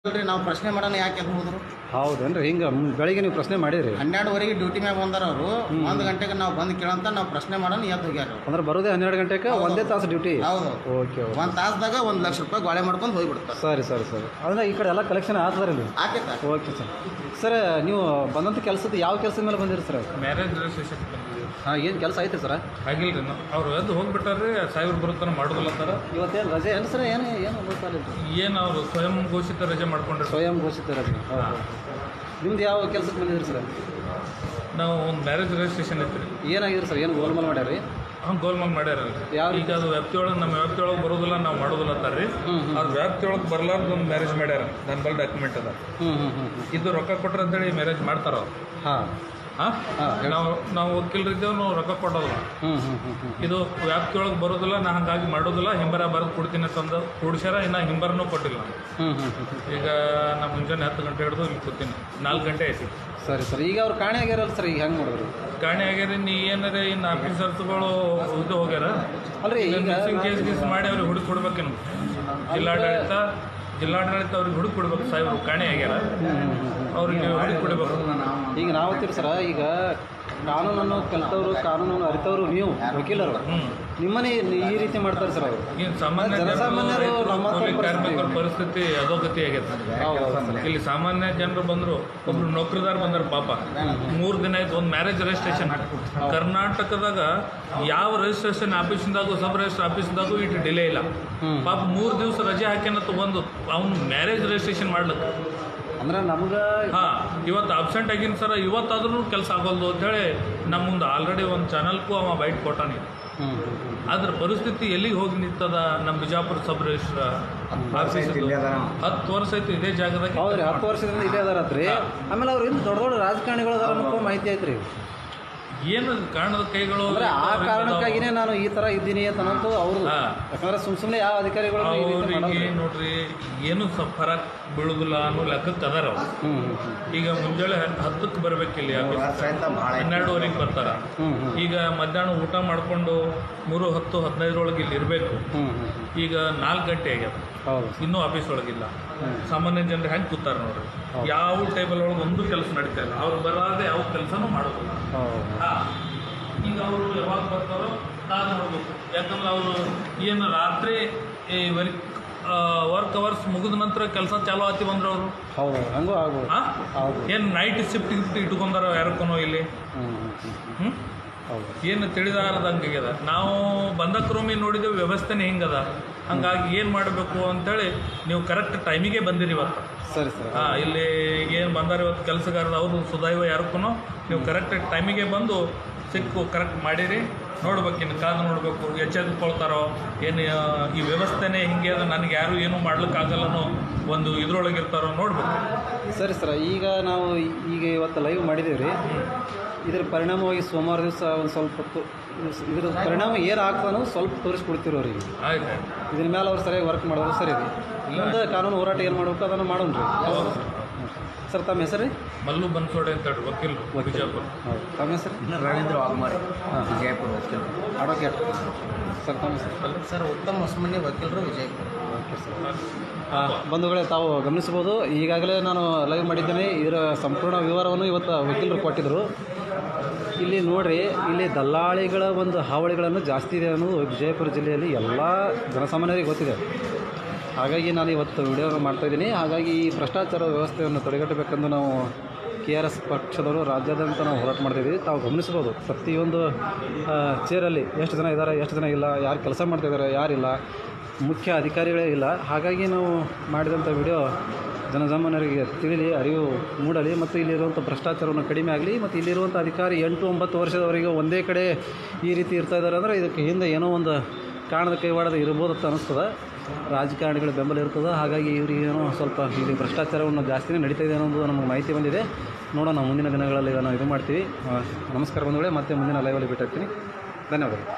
ಅಲ್ರಿ ನಾವು ಪ್ರಶ್ನೆ ಮಾಡೋಣ ಯಾಕೆ ಎದ್ದು ಹೋದ್ರು? ಹೌದೇನ್ರಿ? ಹಿಂಗೆ ಬೆಳಿಗ್ಗೆ ನೀವು ಪ್ರಶ್ನೆ ಮಾಡಿರಿ? 12ವರೆಗೆ ಡ್ಯೂಟಿ ಮ್ಯಾಗ ಬಂದಾರ ಅವರು. 1 ಗಂಟೆಗೆ ನಾವು ಬಂದು ಕೇಳಂತ ನಾವು ಪ್ರಶ್ನೆ ಮಾಡೋಣ ಎದ್ದು ಹೋಗ್ಯಾರ ಅವ್ರು. ಅಂದ್ರೆ ಬರೋದೇ 12 ಗಂಟೆಗೆ, ಒಂದೇ ತಾಸು ಡ್ಯೂಟಿ? ಹೌದು. ಓಕೆ. 1 ತಾಸ್ದಾಗ 1 ಲಕ್ಷ ರೂಪಾಯಿ ಗಾಳೆ ಮಾಡ್ಕೊಂಡು ಹೋಗ್ಬಿಡ್ತಾರೆ. ಸರಿ ಸರಿ ಸರಿ. ಅಂದ್ರೆ ಈ ಕಡೆ ಎಲ್ಲ ಕಲೆಕ್ಷನ್ ಆಗ್ತದ್ರಿ ನೀವು? ಆಕೈತ. Okay sir. ಸರ್ ನೀವು ಬಂದಂಥ ಕೆಲಸದ ಯಾವ ಕೆಲಸದ ಮೇಲೆ ಬಂದಿರಿ ಸರ್? Marriage registration. ಹಾಂ, ಏನು ಕೆಲಸ ಐತೆ ಸರ್? ಆಗಿಲ್ಲ ರೀ, ಅವ್ರು ಎದ್ದು ಹೋಗ್ಬಿಟ್ಟಾರ್ರಿ. ಸಾಹೇಬ್ರು ಬರುತ್ತಾನೆ ಮಾಡೋದಿಲ್ಲ ಅಂತಾರೆ. ಇವತ್ತೇನು ರಜೆ ಏನು ಸರ್? ಏನು ಗೊತ್ತಾಗಿಲ್ಲ. ಏನು ಅವರು ಸ್ವಯಂ ಘೋಷಿತ ರಜೆ ಮಾಡ್ಕೊಂಡ್ರಿ. ಸ್ವಯಂ ಘೋಷಿತ ರಜೆ. ನಿಮ್ದು ಯಾವ ಕೆಲಸಕ್ಕೆ ಬಂದಿದ್ರಿ ಸರ್? ನಾವು ಒಂದು ಮ್ಯಾರೇಜ್ ರಿಜಿಸ್ಟ್ರೇಷನ್ ಐತ್ರಿ. ಏನಾಗಿದ್ರಿ ಸರ್? ಏನು ಗೋಲ್ಮಾಲ್ ಮಾಡ್ಯಾರಿ? ಗೋಲ್ಮಾಲ್ ಮಾಡ್ಯಾರ. ಈಗ ಅದು ವ್ಯಾಪ್ತಿಯೊಳಗೆ ನಮ್ಮ ವ್ಯಾಪ್ತಿಯೊಳಗೆ ಬರೋದಿಲ್ಲ, ನಾವು ಮಾಡೋದಿಲ್ಲ ಅಂತಾರ್ರಿ. ಅದು ವ್ಯಾಪ್ತಿಯೊಳಗೆ ಬರಲಾರ್ದು ಒಂದು ಮ್ಯಾರೇಜ್ ಮಾಡ್ಯಾರ. ನನ್ನ ಬಳಿ ಡಾಕ್ಯುಮೆಂಟ್ ಅದ. ಇದು ರೊಕ್ಕ ಕೊಟ್ರೆ ಅಂತೇಳಿ ಮ್ಯಾರೇಜ್ ಮಾಡ್ತಾರ ಅವ್ರು. ನಾವು ವಕೀಲರಿದ್ದೇವೆ, ನಾವು ರೊಕ್ಕ ಕೊಡೋದಿಲ್ಲ. ಇದು ವ್ಯಾಪ್ತಿಯೊಳಗೆ ಬರೋದಿಲ್ಲ, ನಾ ಹಂಗಾಗಿ ಮಾಡೋದಿಲ್ಲ. ಹಿಂಬರ ಬರೆದು ಕೊಡ್ತೀನಿ ಅಂತಂದು ಕೂಡ್ಸ್ಯಾರ. ಇನ್ನು ಹಿಂಬರನೂ ಕೊಟ್ಟಿಲ್ಲ. ಈಗ ನಾ ಮುಂಜಾನೆ 10 ಗಂಟೆ ಹಿಡಿದು ಇಲ್ಲಿ ಕೂತೀನಿ. 4 ಗಂಟೆ ಆಯ್ತು. ಸರಿ ಸರ್. ಈಗ ಅವ್ರು ಕಾಣೆ ಆಗ್ಯಾರಲ್ಲ ಸರ್, ಈಗ ಹೆಂಗೆ ಮಾಡಿದ್ರು? ಕಾಣೆ ಆಗ್ಯಾರ. ನೀ ಏನಾರ ಇನ್ನು ಆಫೀಸರ್ಸ್ಗಳು ಇದು ಹೋಗ್ಯಾರ ಅಲ್ರಿ. ಮಿಸ್ಸಿಂಗ್ ಕೇಸ್ ಮಾಡಿ ಅವ್ರಿಗೆ ಹುಡುಕಿ ಕೊಡ್ಬೇಕೇನು? ಜಿಲ್ಲಾಡಳಿತ ಅವ್ರಿಗೆ ಹುಡುಕಿ ಕೊಡ್ಬೇಕು. ಸಾಹೇಬ್ರು ಕಾಣೆ ಆಗ್ಯಾರ, ಅವ್ರಿಗೆ ಹುಡುಕಿ ಕೊಡಬೇಕು. ಈಗ ನಾವು ಸರ, ಈಗ ಕಾನೂನನ್ನು ಕಲಿತವರು, ಕಾನೂನನ್ನು ಅರಿತವರು ನೀವು ವಕೀಲರು, ನಿಮ್ಮನೆ ಈ ರೀತಿ ಮಾಡ್ತಾರೆ ಸರ್ ಅವರು. ಏನು ಸಾಮಾನ್ಯ ಜನಸಾಮಾನ್ಯರು ಕಾರ್ಮಿಕರ ಪರಿಸ್ಥಿತಿ ಅಧೋಗತಿ ಆಗೈತೆ. ಇಲ್ಲಿ ಸಾಮಾನ್ಯ ಜನರು ಬಂದರು. ಒಬ್ರು ನೌಕರಿದಾರ ಬಂದರು ಪಾಪ. 3 ದಿನ ಆಯ್ತು ಒಂದು ಮ್ಯಾರೇಜ್ ರಿಜಿಸ್ಟ್ರೇಷನ್. ಕರ್ನಾಟಕದಾಗ ಯಾವ ರಿಜಿಸ್ಟ್ರೇಷನ್ ಆಫೀಸಿಂದಾಗೂ, ಸಬ್ ರಿಜಿಸ್ಟರ್ ಆಫೀಸಿಂದಾಗೂ ಇಟ್ಟು ಡಿಲೇ ಇಲ್ಲ. ಪಾಪ 3 ದಿವಸ ರಜೆ ಹಾಕ್ಯನತ್ತು ಬಂದು ಅವ್ನು ಮ್ಯಾರೇಜ್ ರಿಜಿಸ್ಟ್ರೇಷನ್ ಮಾಡ್ಲಿಕ್ಕೆ. ಅಂದ್ರೆ ನಮ್ಗೆ ಇವತ್ತು ಅಬ್ಸೆಂಟ್ ಆಗಿನ ಸರ, ಇವತ್ತಾದ್ರೂ ಕೆಲಸ ಆಗೋಲ್ದು ಅಂತೇಳಿ ನಮ್ಮ ಮುಂದೆ ಆಲ್ರೆಡಿ ಒಂದು ಚಾನಲ್ಗೂ ಅವ ಬೈಟ್ ಕೊಟ್ಟಾನೆ. ಅದ್ರ ಪರಿಸ್ಥಿತಿ ಎಲ್ಲಿಗೆ ಹೋಗಿ ನಿಂತದ? ನಮ್ಮ ಬಿಜಾಪುರ ಸಬ್ ರಿಜಿಸ್ಟ್ರ್ ಆಫೀಸ್ 10 ವರ್ಷ ಆಯ್ತು ಇದೇ ಜಾಗದಾಗ. ಹೌದ್ರಿ, 10 ವರ್ಷದಿಂದ ಇದೇ ಅದಾರತ್ರಿ. ಆಮೇಲೆ ಅವ್ರು ಇನ್ನು ದೊಡ್ಡ ದೊಡ್ಡ ರಾಜಕಾರಣಿಗಳು ಅದಾರ ಅನ್ನೋ ಮಾಹಿತಿ ಐತ್ರಿ. ಏನು ಕಾರಣದ ಕೈಗಳು? ಆ ಕಾರಣಕ್ಕಾಗಿನೇ ನಾನು ಈ ಥರ ಇದ್ದೀನಿ ಅಂತ ಅನ್ನೋದು ಅವರು. ಯಾಕಂದ್ರೆ ಸುಮ್ಮನೆ ಯಾವ ಅಧಿಕಾರಿಗಳು ನೋಡ್ರಿ ಏನು ಫರಕ್ ಬೀಳುದಿಲ್ಲ ಅನ್ನೋ ಲೆಕ್ಕಕ್ಕೆ ಅದಾರ ಅವ್ರು. ಈಗ ಮುಂಜಾನೆ 10ಕ್ಕೆ ಬರ್ಬೇಕಿಲ್ಲ, 12ವರೆಗೆ ಬರ್ತಾರ. ಈಗ ಮಧ್ಯಾಹ್ನ ಊಟ ಮಾಡಿಕೊಂಡು 3:10, 15 ಇಲ್ಲಿ ಇರಬೇಕು. ಈಗ 4 ಗಂಟೆ ಆಗ್ಯದ, ಇನ್ನೂ ಆಫೀಸ್ ಒಳಗಿಲ್ಲ. ಸಾಮಾನ್ಯ ಜನರು ಹೆಂಗೆ ಕೂತಾರ ನೋಡ್ರಿ. ಯಾವ ಟೇಬಲ್ ಒಳಗೆ ಒಂದು ಕೆಲಸ ನಡೀತಾ ಇಲ್ಲ. ಅವ್ರು ಬರಾದೆ ಯಾವ ಕೆಲಸನೂ ಮಾಡೋದಿಲ್ಲ. ಈಗ ಅವರು ಯಾವಾಗ ಬರ್ತಾರೋ ಕಾದು ನೋಡ್ಬೇಕು. ಯಾಕಂದ್ರೆ ಅವರು ಏನು ರಾತ್ರಿ ವರ್ಕ್ ಅವರ್ಸ್ ಮುಗಿದ ನಂತರ ಕೆಲಸ ಚಾಲೂ ಆತಿ ಬಂದ್ರೆ ಅವರು. ಏನು ನೈಟ್ ಶಿಫ್ಟ್ ಇಟ್ಕೊಂಡಾರ ಯಾರಕ್ಕೂ ಇಲ್ಲಿ. ಏನು ತಿಳಿದಾರದಂಗಾಗ್ಯದ. ನಾವು ಬಂದಕ್ಕೆ ರೂಮಿ ನೋಡಿದ್ದೇವೆ, ವ್ಯವಸ್ಥೆನೇ ಹಿಂಗದ. ಹಂಗಾಗಿ ಏನು ಮಾಡಬೇಕು ಅಂತೇಳಿ ನೀವು ಕರೆಕ್ಟ್ ಟೈಮಿಗೆ ಬಂದಿರಿ ಇವತ್ತು. ಸರಿ ಸರ್. ಇಲ್ಲಿ ಏನು ಬಂದಾರ ಇವತ್ತು ಕೆಲಸಗಾರರು, ಅವರು ಸುದೈವ ಯಾರಕ್ಕೂ ನೀವು ಕರೆಕ್ಟ್ ಟೈಮಿಗೆ ಬಂದು ಸಿಕ್ಕು ಕರೆಕ್ಟ್ ಮಾಡಿರಿ. ನೋಡ್ಬೇಕು, ಇನ್ನು ಕಾದು ನೋಡಬೇಕು. ಎಚ್ಚೆತ್ಕೊಳ್ತಾರೋ ಏನು, ಈ ವ್ಯವಸ್ಥೆನೇ ಹಿಂಗೆ ಅದ, ನನಗೆ ಯಾರು ಏನೂ ಮಾಡ್ಲಿಕ್ಕಾಗಲ್ಲನೋ ಒಂದು ಇದ್ರೊಳಗಿರ್ತಾರೋ ನೋಡ್ಬೇಕು. ಸರಿ ಸರ್. ಈಗ ನಾವು ಇವತ್ತು ಲೈವ್ ಮಾಡಿದ್ದೀವಿ ರೀ. ಇದರ ಪರಿಣಾಮವಾಗಿ ಸೋಮವಾರ ದಿವಸ ಒಂದು ಸ್ವಲ್ಪ ಹೊತ್ತು ಇದರ ಪರಿಣಾಮ ಏನು ಆಗ್ತಾನೋ ಸ್ವಲ್ಪ ತೋರಿಸ್ಕೊಡ್ತೀವಿ ಅವ್ರಿಗೆ. ಆಯ್ತು. ಇದ್ರ ಮೇಲೆ ಅವ್ರು ಸರಿಯಾಗಿ ವರ್ಕ್ ಮಾಡೋದು ಸರಿ ರೀ. ಮುಂದೆ ಕಾನೂನು ಹೋರಾಟ ಏನು ಮಾಡಬೇಕು ಅದನ್ನು ಮಾಡೋಣ ರೀ. ಸರ್, ತಮ್ಮ ಹೆಸರು ರೀ? ಮಲ್ಲು ಬನ್ಸೋಡೆ ಅಂತ ಹೇಳಿ, ವಕೀಲರು, ಬಿಜಾಪುರ. ಹೌದು. ತಮ್ಮ ಹೆಸರು? ರವೀಂದ್ರ ವಾಘಮಾರಿ, ವಿಜಯಪುರ ವಕೀಲರು, ಅಡ್ವೊಕೇಟ್. ಸರ್, ತಮ್ಮ ಹೆಸರು? ಸರ್, ಉತ್ತಮ್ ಹೊಸಮನಿ, ವಕೀಲರು, ವಿಜಯಪುರ. Okay sir. ಬಂಧುಗಳೇ, ತಾವು ಗಮನಿಸ್ಬೋದು, ಈಗಾಗಲೇ ನಾನು ಲೈವ್ ಮಾಡಿದ್ದೇನೆ. ಇದರ ಸಂಪೂರ್ಣ ವಿವರವನ್ನು ಇವತ್ತು ವಕೀಲರು ಕೊಟ್ಟಿದ್ದರು. ಇಲ್ಲಿ ನೋಡಿರಿ, ಇಲ್ಲಿ ದಲ್ಲಾಳಿಗಳ ಒಂದು ಹಾವಳಿಗಳನ್ನು ಜಾಸ್ತಿ ಇದೆ ಅನ್ನೋದು ವಿಜಯಪುರ ಜಿಲ್ಲೆಯಲ್ಲಿ ಎಲ್ಲ ಜನಸಾಮಾನ್ಯರಿಗೆ ಗೊತ್ತಿದೆ. ಹಾಗಾಗಿ ನಾನು ಇವತ್ತು ವಿಡಿಯೋನ ಮಾಡ್ತಾಯಿದ್ದೀನಿ. ಹಾಗಾಗಿ ಈ ಭ್ರಷ್ಟಾಚಾರ ವ್ಯವಸ್ಥೆಯನ್ನು ತಡೆಗಟ್ಟಬೇಕೆಂದು ನಾವು KRS ಪಕ್ಷದವರು ರಾಜ್ಯಾದ್ಯಂತ ನಾವು ಹೋರಾಟ ಮಾಡ್ತಾಯಿದ್ದೀವಿ. ತಾವು ಗಮನಿಸ್ಬೋದು, ಪ್ರತಿಯೊಂದು ಚೇರಲ್ಲಿ ಎಷ್ಟು ಜನ ಇದ್ದಾರೆ, ಎಷ್ಟು ಜನ ಇಲ್ಲ, ಯಾರು ಕೆಲಸ ಮಾಡ್ತಾಯಿದ್ದಾರೆ, ಯಾರಿಲ್ಲ, ಮುಖ್ಯ ಅಧಿಕಾರಿಗಳೇ ಇಲ್ಲ. ಹಾಗಾಗಿ ನಾವು ಮಾಡಿದಂಥ ವಿಡಿಯೋ ಜನಸಾಮಾನ್ಯರಿಗೆ ತಿಳಿಲಿ, ಅರಿವು ಮೂಡಲಿ, ಮತ್ತು ಇಲ್ಲಿರುವಂಥ ಭ್ರಷ್ಟಾಚಾರವನ್ನು ಕಡಿಮೆ ಆಗಲಿ. ಮತ್ತು ಇಲ್ಲಿರುವಂಥ ಅಧಿಕಾರಿ 8-9 ವರ್ಷದವರೆಗೆ ಒಂದೇ ಕಡೆ ಈ ರೀತಿ ಇರ್ತಾಯಿದ್ದಾರೆ ಅಂದರೆ ಇದಕ್ಕೆ ಹಿಂದೆ ಏನೋ ಒಂದು ಕಾರಣದ ಕೈವಾಡದ ಇರ್ಬೋದು ಅಂತ ಅನ್ನಿಸ್ತದೆ. ರಾಜಕಾರಣಿಗಳ ಬೆಂಬಲ ಇರ್ತದೆ. ಹಾಗಾಗಿ ಇವರಿಗೇನೋ ಸ್ವಲ್ಪ ಇಲ್ಲಿ ಭ್ರಷ್ಟಾಚಾರವನ್ನು ಜಾಸ್ತಿನೇ ನಡೀತಾ ಇದೆ ಅನ್ನೋದು ನಮಗೆ ಮಾಹಿತಿ ಬಂದಿದೆ. ನೋಡೋಣ, ಮುಂದಿನ ದಿನಗಳಲ್ಲಿ ನಾವು ಇದು ಮಾಡ್ತೀವಿ. ನಮಸ್ಕಾರ ಬಂಧುಗಳೇ, ಮತ್ತೆ ಮುಂದಿನ ಲೈವಲ್ಲಿ ಬಿಟ್ಟಿರ್ತೀನಿ. ಧನ್ಯವಾದಗಳು.